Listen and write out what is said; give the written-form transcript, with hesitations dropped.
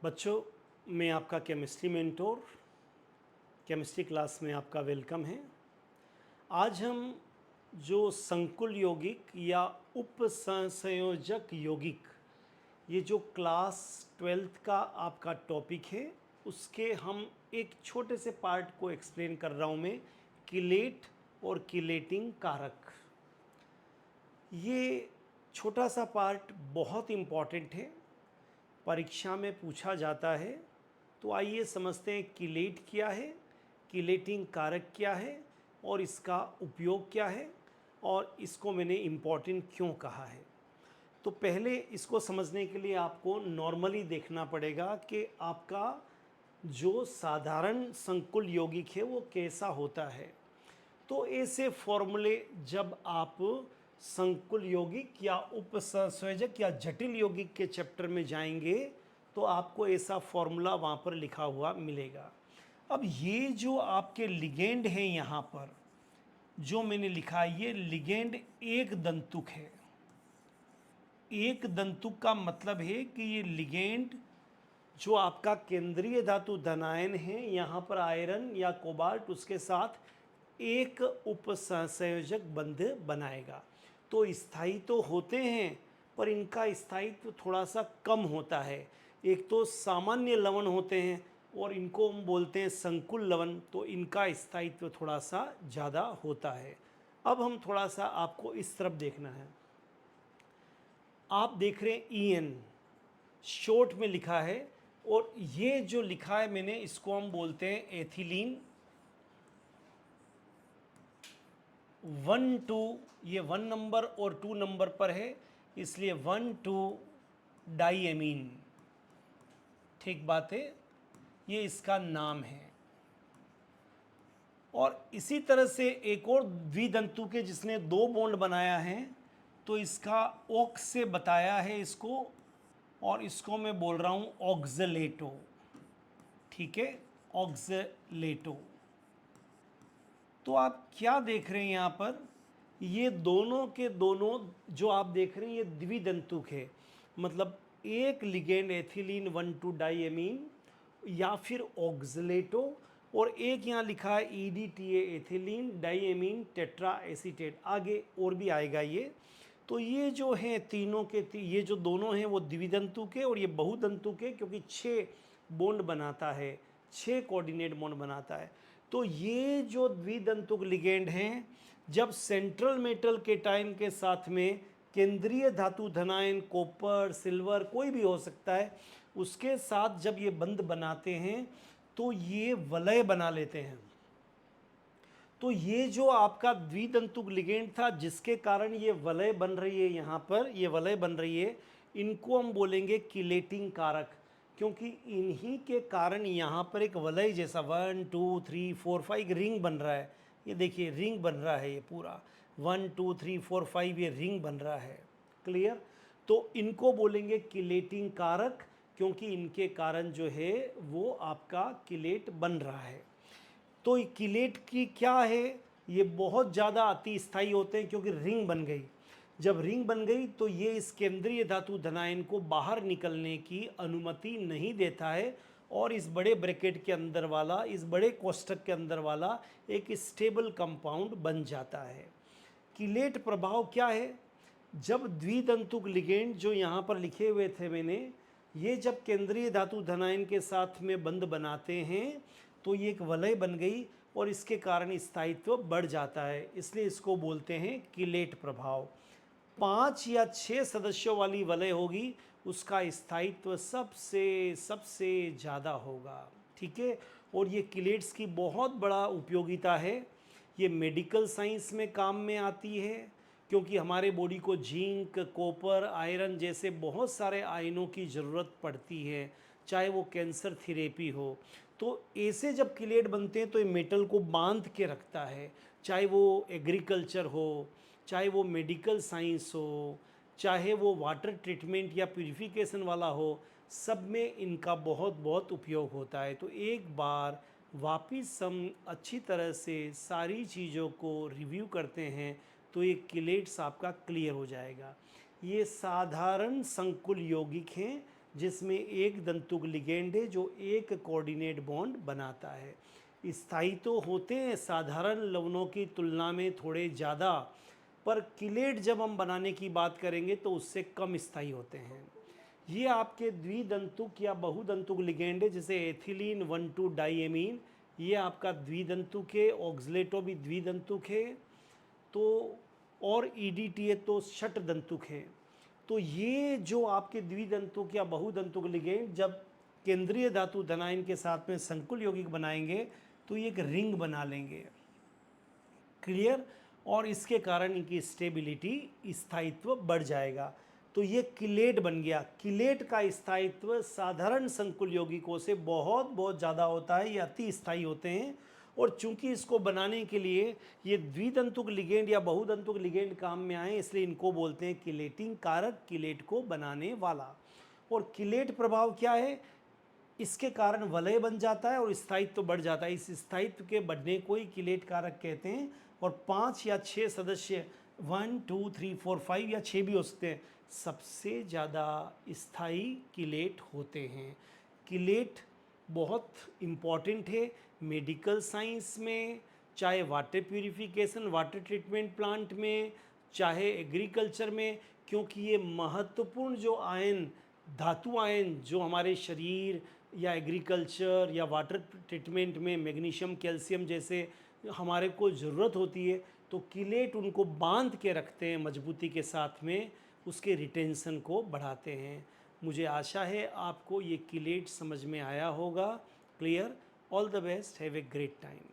बच्चों, मैं आपका केमिस्ट्री मेंटोर, केमिस्ट्री क्लास में आपका वेलकम है। आज हम जो संकुल यौगिक या उपसंयोजक यौगिक, ये जो क्लास 12th का आपका टॉपिक है, उसके हम एक छोटे से पार्ट को एक्सप्लेन कर रहा हूँ मैं, किलेट और किलेटिंग कारक। ये छोटा सा पार्ट बहुत इम्पॉर्टेंट है, परीक्षा में पूछा जाता है। तो आइए समझते हैं किलेट क्या है, किलेटिंग कारक क्या है और इसका उपयोग क्या है और इसको मैंने इम्पॉर्टेंट क्यों कहा है। तो पहले इसको समझने के लिए आपको नॉर्मली देखना पड़ेगा कि आपका जो साधारण संकुल यौगिक है वो कैसा होता है। तो ऐसे फॉर्मूले जब आप संकुल यौगिक या उपसंयोजक या जटिल यौगिक के चैप्टर में जाएंगे तो आपको ऐसा फॉर्मूला वहाँ पर लिखा हुआ मिलेगा। अब ये जो आपके लिगेंड हैं यहाँ पर जो मैंने लिखा है, ये लिगेंड एक दंतुक है। एक दंतुक का मतलब है कि ये लिगेंड जो आपका केंद्रीय धातु धनायन है, यहाँ पर आयरन या कोबाल्ट, उसके साथ एक उपसंयोजक बंध बनाएगा। तो स्थायी तो होते हैं पर इनका स्थायित्व थोड़ा सा कम होता है। एक तो सामान्य लवण होते हैं और इनको हम बोलते हैं संकुल लवण, तो इनका स्थायित्व थोड़ा सा ज़्यादा होता है। अब हम थोड़ा सा आपको इस तरफ देखना है। आप देख रहे हैं EN शॉर्ट में लिखा है और ये जो लिखा है मैंने, इसको हम बोलते हैं एथिलीन 1 2। ये 1 नंबर और 2 नंबर पर है, इसलिए 1 2 डाईएमीन। ठीक बात है, ये इसका नाम है। और इसी तरह से एक और द्विदंतु के जिसने 2 बॉन्ड बनाया है, तो इसका ऑक्स से बताया है इसको, और इसको मैं बोल रहा हूँ ऑक्सलेटो। ठीक है, ऑक्सलेटो। तो आप क्या देख रहे हैं यहाँ पर, ये दोनों के दोनों जो आप देख रहे हैं ये द्विदंतुक है। मतलब एक लिगेंड एथिलीन 1 2 डाईएमीन या फिर ऑक्सलेटो, और एक यहाँ लिखा है EDTA एथिलीन डाईएमीन टेट्रा एसीटेट। आगे और भी आएगा ये। तो ये जो हैं तीनों के ये जो दोनों हैं वो द्विदंतुक है और ये बहुदंतुक है, क्योंकि 6 बॉन्ड बनाता है, 6 कोऑर्डिनेट बॉन्ड बनाता है। तो ये जो द्विदंतुक लिगेंड हैं, जब सेंट्रल मेटल केटायन के साथ में केंद्रीय धातु धनायन कॉपर सिल्वर कोई भी हो सकता है, उसके साथ जब ये बंध बनाते हैं तो ये वलय बना लेते हैं। तो ये जो आपका द्विदंतुक लिगेंड था जिसके कारण ये वलय बन रही है, यहाँ पर ये वलय बन रही है, इनको हम बोलेंगे किलेटिंग कारक। क्योंकि इन्हीं के कारण यहाँ पर एक वलय जैसा 1 2 3 4 5 रिंग बन रहा है। ये देखिए रिंग बन रहा है, ये पूरा 1 2 3 4 5 ये रिंग बन रहा है। क्लियर? तो इनको बोलेंगे किलेटिंग कारक, क्योंकि इनके कारण जो है वो आपका किलेट बन रहा है। तो किलेट की क्या है, ये बहुत ज़्यादा अति स्थायी होते हैं, क्योंकि रिंग बन गई। जब रिंग बन गई तो ये इस केंद्रीय धातु धनायन को बाहर निकलने की अनुमति नहीं देता है, और इस बड़े ब्रैकेट के अंदर वाला, इस बड़े कोष्ठक के अंदर वाला एक स्टेबल कंपाउंड बन जाता है। किलेट प्रभाव क्या है, जब द्विदंतुक लिगेंड जो यहाँ पर लिखे हुए थे मैंने, ये जब केंद्रीय धातु धनायन के साथ में बंध बनाते हैं तो ये एक वलय बन गई और इसके कारण स्थायित्व बढ़ जाता है, इसलिए इसको बोलते हैं किलेट प्रभाव। 5 या 6 सदस्यों वाली वलय होगी, उसका स्थायित्व सबसे सबसे ज़्यादा होगा। ठीक है, और ये किलेट्स की बहुत बड़ा उपयोगिता है। ये मेडिकल साइंस में काम में आती है, क्योंकि हमारे बॉडी को जिंक कॉपर आयरन जैसे बहुत सारे आयनों की ज़रूरत पड़ती है, चाहे वो कैंसर थेरेपी हो। तो ऐसे जब किलेट बनते हैं तो ये मेटल को बांध के रखता है, चाहे वो एग्रीकल्चर हो, चाहे वो मेडिकल साइंस हो, चाहे वो वाटर ट्रीटमेंट या प्यूरिफिकेशन वाला हो, सब में इनका बहुत बहुत उपयोग होता है। तो एक बार वापिस हम अच्छी तरह से सारी चीज़ों को रिव्यू करते हैं तो ये किलेट्स आपका क्लियर हो जाएगा। ये साधारण संकुल यौगिक हैं जिसमें एक दंतुक लिगेंड है जो एक कोऑर्डिनेट बॉन्ड बनाता है। स्थायी तो होते हैं साधारण लवणों की तुलना में थोड़े ज़्यादा, पर किलेट जब हम बनाने की बात करेंगे तो उससे कम स्थायी होते हैं। ये आपके द्विदंतुक या बहुदंतुक लिगेंड है, जैसे एथिलीन 1,2 डाइएमीन, ये आपका द्विदंतुक है। ऑक्सलेटो भी द्विदंतुक है। तो और ईडीटीए तो षट दंतुक है। तो ये जो आपके द्विदंतुक या बहुदंतुक लिगेंड जब केंद्रीय धातु धनायन के साथ में संकुल यौगिक बनाएंगे तो ये एक रिंग बना लेंगे। क्लियर? और इसके कारण इनकी स्टेबिलिटी, स्थायित्व बढ़ जाएगा। तो ये किलेट बन गया। किलेट का स्थायित्व साधारण संकुल यौगिकों से बहुत बहुत ज़्यादा होता है, ये अति स्थायी होते हैं। और चूंकि इसको बनाने के लिए ये द्विदंतुक लिगेंड या बहुदंतुक लिगेंड काम में आए, इसलिए इनको बोलते हैं किलेटिंग कारक, किलेट को बनाने वाला। और किलेट प्रभाव क्या है? इसके कारण वलय बन जाता है और स्थायित्व बढ़ जाता है। इस स्थायित्व के बढ़ने को ही किलेट कारक कहते हैं। और 5 या 6 सदस्य, 1 2 3 4 5 या 6 भी हो सकते हैं, सबसे ज़्यादा स्थायी किलेट होते हैं। किलेट बहुत इम्पॉर्टेंट है मेडिकल साइंस में, चाहे water purification, water treatment plant में, चाहे एग्रीकल्चर में, क्योंकि ये महत्वपूर्ण जो आयन, धातु आयन जो हमारे शरीर या एग्रीकल्चर या वाटर ट्रीटमेंट में मैग्नीशियम, कैल्शियम जैसे हमारे को ज़रूरत होती है, तो किलेट उनको बांध के रखते हैं मजबूती के साथ में, उसके रिटेंशन को बढ़ाते हैं। मुझे आशा है आपको ये किलेट समझ में आया होगा। Clear? All the best, have a great time.